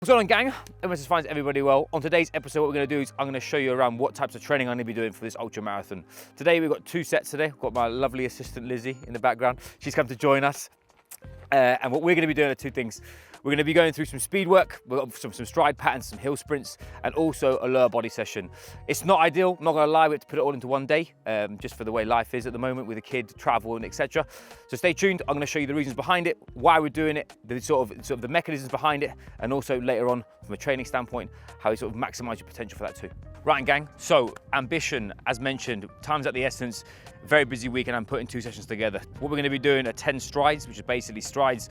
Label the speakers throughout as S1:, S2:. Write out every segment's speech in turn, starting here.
S1: What's going on, gang? Everyone finds everybody well. On today's episode, what we're going to do is I'm going to show you around what types of training I'm going to be doing for this ultra marathon. Today, we've got two sets today. We've got my lovely assistant, Lizzie, in the background. She's come to join us. And what we're going to be doing are two things. We're going to be going through some speed work, we've got some stride patterns, some hill sprints, and also a lower body session. It's not ideal, I'm not going to lie, we have to put it all into one day, just for the way life is at the moment with a kid, travel, and etc. So stay tuned. I'm going to show you the reasons behind it, why we're doing it, the sort of the mechanisms behind it, and also later on, from a training standpoint, how you sort of maximize your potential for that too. Right, and gang, so ambition, as mentioned, time's at the essence. Very busy week, and I'm putting two sessions together. What we're going to be doing are 10 strides, which is basically strides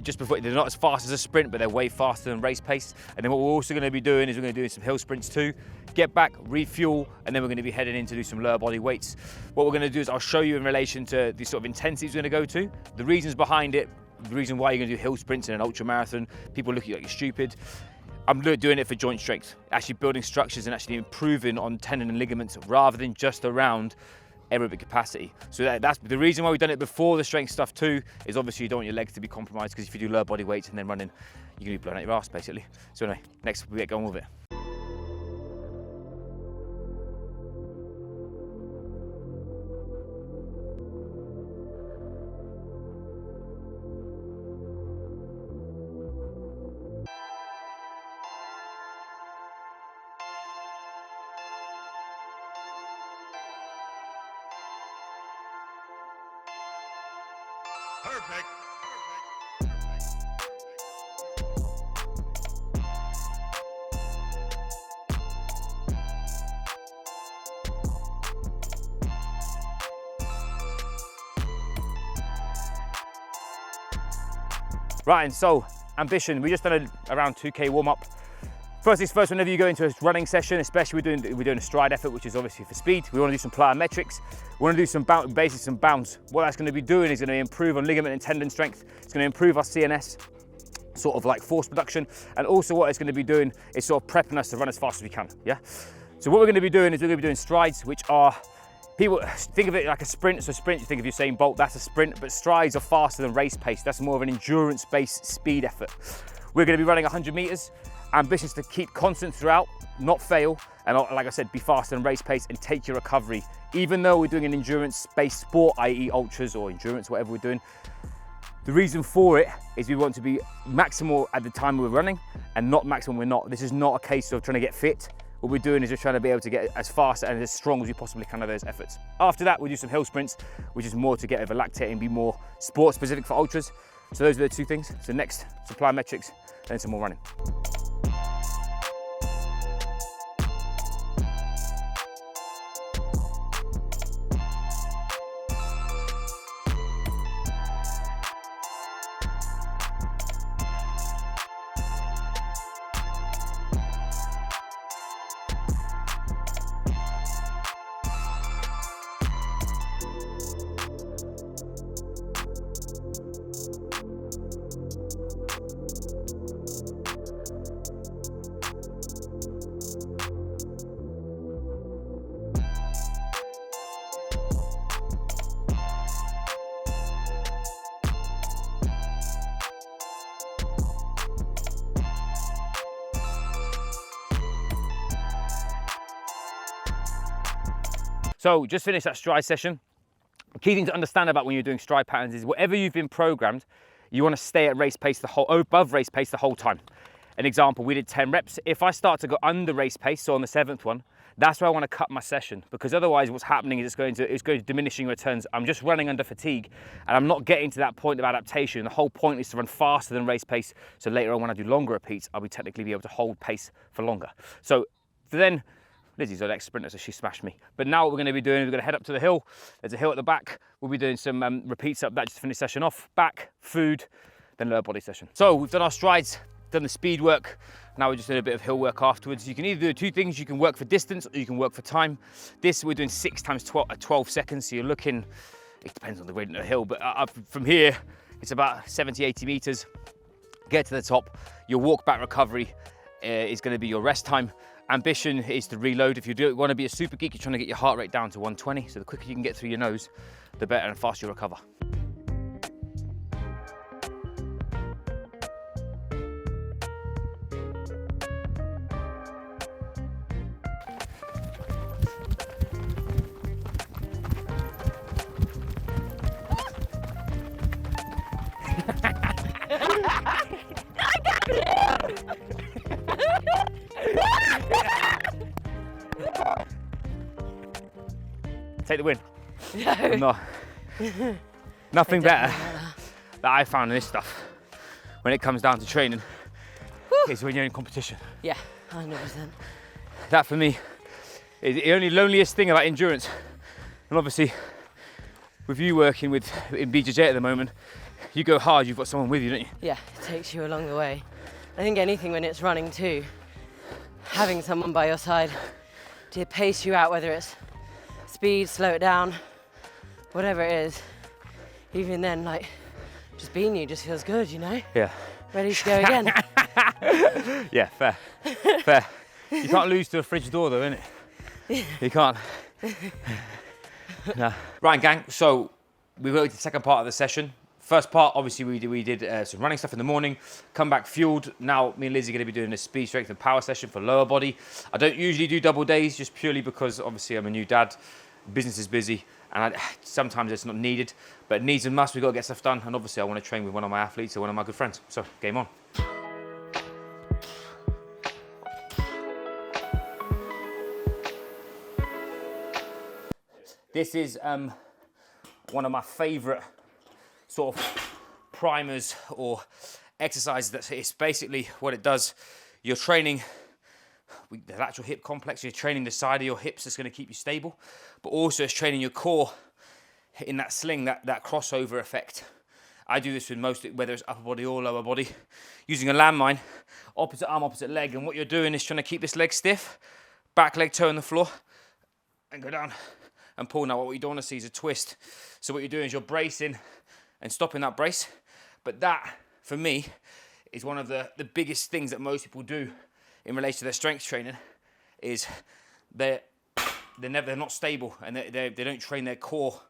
S1: just before, they're not as fast as a sprint, but they're way faster than race pace. And then what we're also going to be doing is we're going to do some hill sprints too, get back, refuel, and then we're going to be heading in to do some lower body weights. What we're going to do is I'll show you in relation to the sort of intensities we're going to go to, the reasons behind it, the reason why you're going to do hill sprints in an ultra marathon. People look at you like you're stupid. I'm doing it for joint strength, actually building structures and actually improving on tendon and ligaments rather than just around aerobic capacity. So that's the reason why we've done it before the strength stuff too, is obviously you don't want your legs to be compromised, because if you do lower body weights and then running, you're gonna be blowing out your ass basically. So anyway, next we get going with it.
S2: Perfect.
S1: Right, and so ambition, we just done around 2K warm up. First things first, whenever you go into a running session, especially we're doing a stride effort, which is obviously for speed. We want to do some plyometrics. We want to do some basically some bounce. What that's going to be doing is going to improve on ligament and tendon strength. It's going to improve our CNS, sort of like force production. And also what it's going to be doing is sort of prepping us to run as fast as we can, yeah? So what we're going to be doing is we're going to be doing strides, which are, people think of it like a sprint. So sprint, you think of Usain Bolt, that's a sprint, but strides are faster than race pace. That's more of an endurance-based speed effort. We're going to be running 100 meters. Ambitions to keep constant throughout, not fail, and like I said, be faster than race pace and take your recovery. Even though we're doing an endurance-based sport, i.e. ultras or endurance, whatever we're doing, the reason for it is we want to be maximal at the time we're running and not maximal when we're not. This is not a case of trying to get fit. What we're doing is just trying to be able to get as fast and as strong as we possibly can of those efforts. After that, we'll do some hill sprints, which is more to get over lactate and be more sport-specific for ultras. So those are the two things. So next, some plyometrics, then some more running. So just finished that stride session. The key thing to understand about when you're doing stride patterns is whatever you've been programmed, you want to stay at race pace above race pace the whole time. An example, we did 10 reps. If I start to go under race pace, so on the 7th one, that's where I want to cut my session, because otherwise what's happening is it's going to diminishing returns. I'm just running under fatigue and I'm not getting to that point of adaptation. The whole point is to run faster than race pace. So later on when I do longer repeats, I'll technically be able to hold pace for longer. So then, Lizzie's an ex-sprinter, so she smashed me. But now what we're going to be doing, we're going to head up to the hill. There's a hill at the back. We'll be doing some repeats up that just to finish the session off. Back, food, then lower body session. So we've done our strides, done the speed work. Now we're just doing a bit of hill work afterwards. You can either do two things. You can work for distance or you can work for time. This we're doing 6 times 12 seconds. So you're looking, it depends on the gradient of the hill, but from here, it's about 70, 80 meters. Get to the top. Your walk back recovery is going to be your rest time. Ambition is to reload. If you want to be a super geek, you're trying to get your heart rate down to 120. So the quicker you can get through your nose, the better and faster you recover. take the win.
S2: No.
S1: I'm not. Nothing better that I found in this stuff when it comes down to training is when you're in competition.
S2: Yeah, 100%.
S1: That for me is the only loneliest thing about endurance. And obviously, with you working in BJJ at the moment, you go hard, you've got someone with you, don't you?
S2: Yeah, it takes you along the way. I think anything when it's running too, having someone by your side to pace you out, whether it's speed, slow it down, whatever it is, even then, like, just being you just feels good, you know?
S1: Yeah.
S2: Ready to go again.
S1: Yeah, fair. Fair. You can't lose to a fridge door though, innit? You can't. Nah. Right, gang, so we worked the second part of the session. First part, obviously, we did some running stuff in the morning, come back fueled. Now, me and Lizzie are going to be doing a speed, strength, and power session for lower body. I don't usually do double days, just purely because, obviously, I'm a new dad, business is busy, and sometimes it's not needed, but needs and must, we've got to get stuff done, and obviously, I want to train with one of my athletes or one of my good friends. So, game on. This is one of my favourite sort of primers or exercises. That it's basically what it does. You're training the lateral hip complex. You're training the side of your hips that's going to keep you stable, but also it's training your core in that sling, that crossover effect. I do this with most, whether it's upper body or lower body, using a landmine, opposite arm, opposite leg, and what you're doing is trying to keep this leg stiff, back leg toe on the floor, and go down and pull. Now, what you don't want to see is a twist. So what you're doing is you're bracing and stopping that brace. But that, for me, is one of the biggest things that most people do in relation to their strength training, is they're not stable, and they don't train their core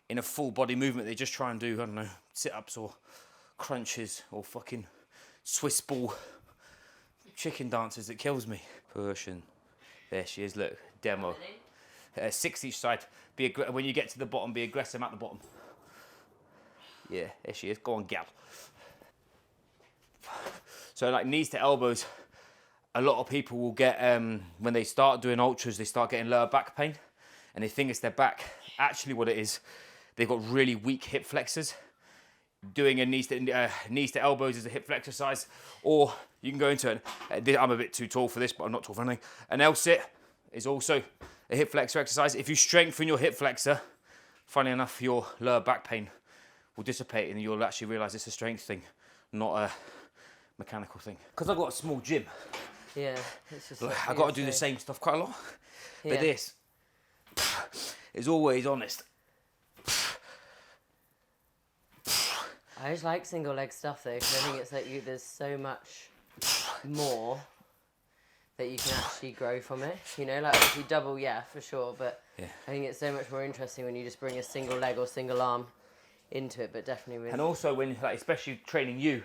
S1: in a full body movement. They just try and do, I don't know, sit-ups or crunches or fucking Swiss ball chicken dances. That kills me. Pushing. There she is, look, demo. 6 each side. When you get to the bottom, be aggressive at the bottom. Yeah, there she is. Go on, gal. So like knees to elbows, a lot of people will get, when they start doing ultras, they start getting lower back pain, and they think it's their back. Actually what it is, they've got really weak hip flexors. Doing a knees to elbows is a hip flexor exercise, or you can go into it. I'm a bit too tall for this, but I'm not tall for anything. An L-sit is also a hip flexor exercise. If you strengthen your hip flexor, funny enough, your lower back pain will dissipate, and you'll actually realise it's a strength thing, not a mechanical thing. Because I've got a small gym,
S2: Yeah, it's just
S1: I've got to do the same stuff quite a lot.
S2: Yeah.
S1: But this is always honest.
S2: I just like single leg stuff though, because I think it's like there's so much more that you can actually grow from it. You know, like obviously double, yeah, for sure, but
S1: Yeah.
S2: I think it's so much more interesting when you just bring a single leg or single arm into it, but definitely with...
S1: And also when, like, especially training you,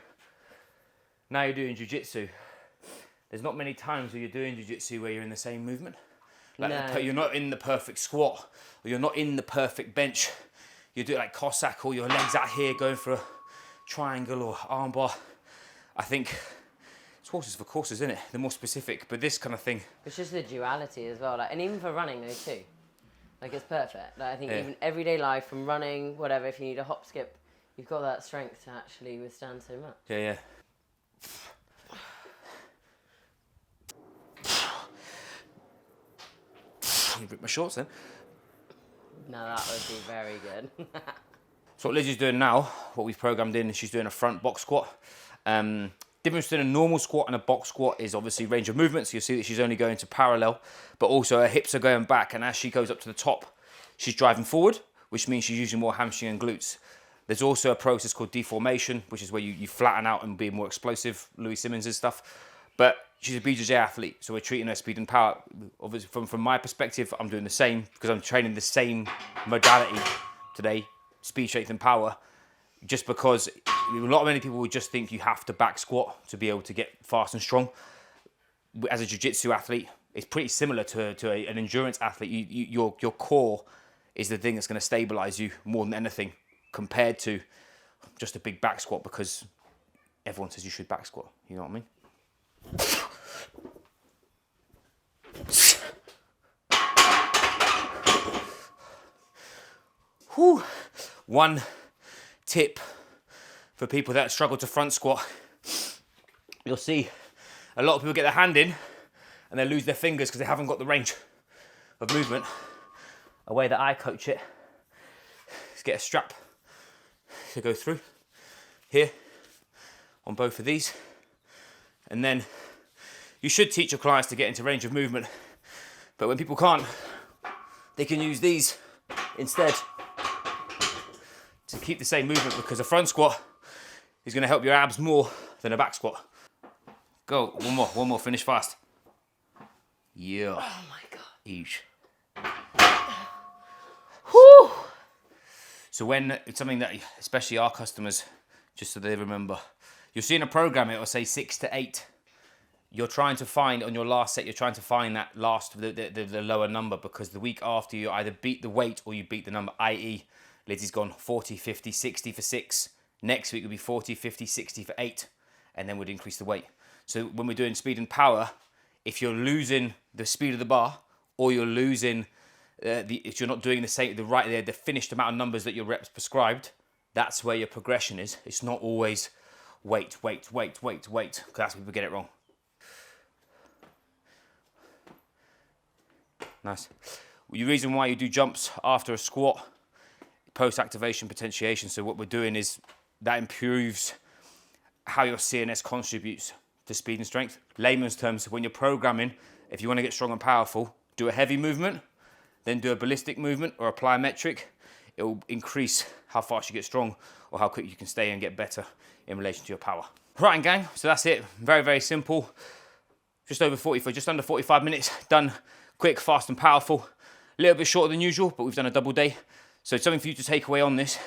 S1: now you're doing jiu-jitsu, there's not many times where you're doing jiu-jitsu where you're in the same movement. Like
S2: No.
S1: you're not in the perfect squat, or you're not in the perfect bench. You do it like Cossack, or your legs out here going for a triangle or armbar. I think it's horses for courses, isn't it? They're more specific, but this kind of thing.
S2: It's just the duality as well, like, and even for running though too. Like it's perfect. Like I think
S1: Yeah.
S2: even everyday life, from running, whatever, if you need a hop skip, you've got that strength to actually withstand so much.
S1: Yeah, yeah. You rip my shorts then.
S2: Now that would be very good.
S1: So what Lizzie's doing now, what we've programmed in, is she's doing a front box squat. Difference between a normal squat and a box squat is obviously range of movement. So you'll see that she's only going to parallel, but also her hips are going back. And as she goes up to the top, she's driving forward, which means she's using more hamstring and glutes. There's also a process called deformation, which is where you flatten out and be more explosive, Louis Simmons' stuff. But she's a BJJ athlete, so we're treating her speed and power. Obviously, from my perspective, I'm doing the same because I'm training the same modality today, speed, strength, and power. Just because many people would just think you have to back squat to be able to get fast and strong. As a jiu-jitsu athlete, it's pretty similar to an endurance athlete. Your core is the thing that's going to stabilize you more than anything, compared to just a big back squat, because everyone says you should back squat. You know what I mean? Whew. One tip for people that struggle to front squat, you'll see a lot of people get their hand in and they lose their fingers because they haven't got the range of movement. A way that I coach it is get a strap to go through here on both of these, and then you should teach your clients to get into range of movement, but when people can't, they can use these instead to keep the same movement, because a front squat is going to help your abs more than a back squat. Go, one more, finish fast. Yeah.
S2: Oh my God.
S1: Eesh.
S2: Whew.
S1: So when it's something that, especially our customers, just so they remember, you'll see in a program, it will say 6 to 8. You're trying to find, on your last set, you're trying to find that last, the lower number, because the week after you either beat the weight or you beat the number, i.e. Lizzie's gone 40, 50, 60 for 6. Next week will be 40, 50, 60 for 8, and then we'd increase the weight. So when we're doing speed and power, if you're losing the speed of the bar, or you're losing, if you're not doing the finished amount of numbers that your reps prescribed, that's where your progression is. It's not always weight, because that's where people get it wrong. Nice. The reason why you do jumps after a squat, post-activation potentiation, so what we're doing is that improves how your CNS contributes to speed and strength. Layman's terms, when you're programming, if you want to get strong and powerful, do a heavy movement, then do a ballistic movement or a plyometric. It will increase how fast you get strong or how quick you can stay and get better in relation to your power. Right, and gang, so that's it. Very, very simple. Just under 45 minutes, done quick, fast and powerful. A little bit shorter than usual, but we've done a double day. So it's something for you to take away on this.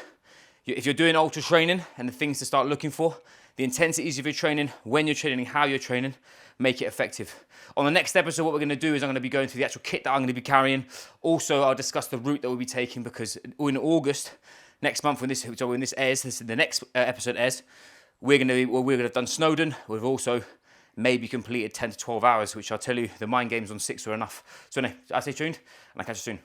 S1: If you're doing ultra training, and the things to start looking for, the intensities of your training, when you're training, how you're training, make it effective. On the next episode, what we're going to do is I'm going to be going through the actual kit that I'm going to be carrying. Also, I'll discuss the route that we'll be taking, because in August, next month, when this airs, the next episode airs, we're going to have done Snowdon. We've also maybe completed 10 to 12 hours, which I'll tell you, the mind games on 6 are enough. So anyway, I stay tuned, and I'll catch you soon.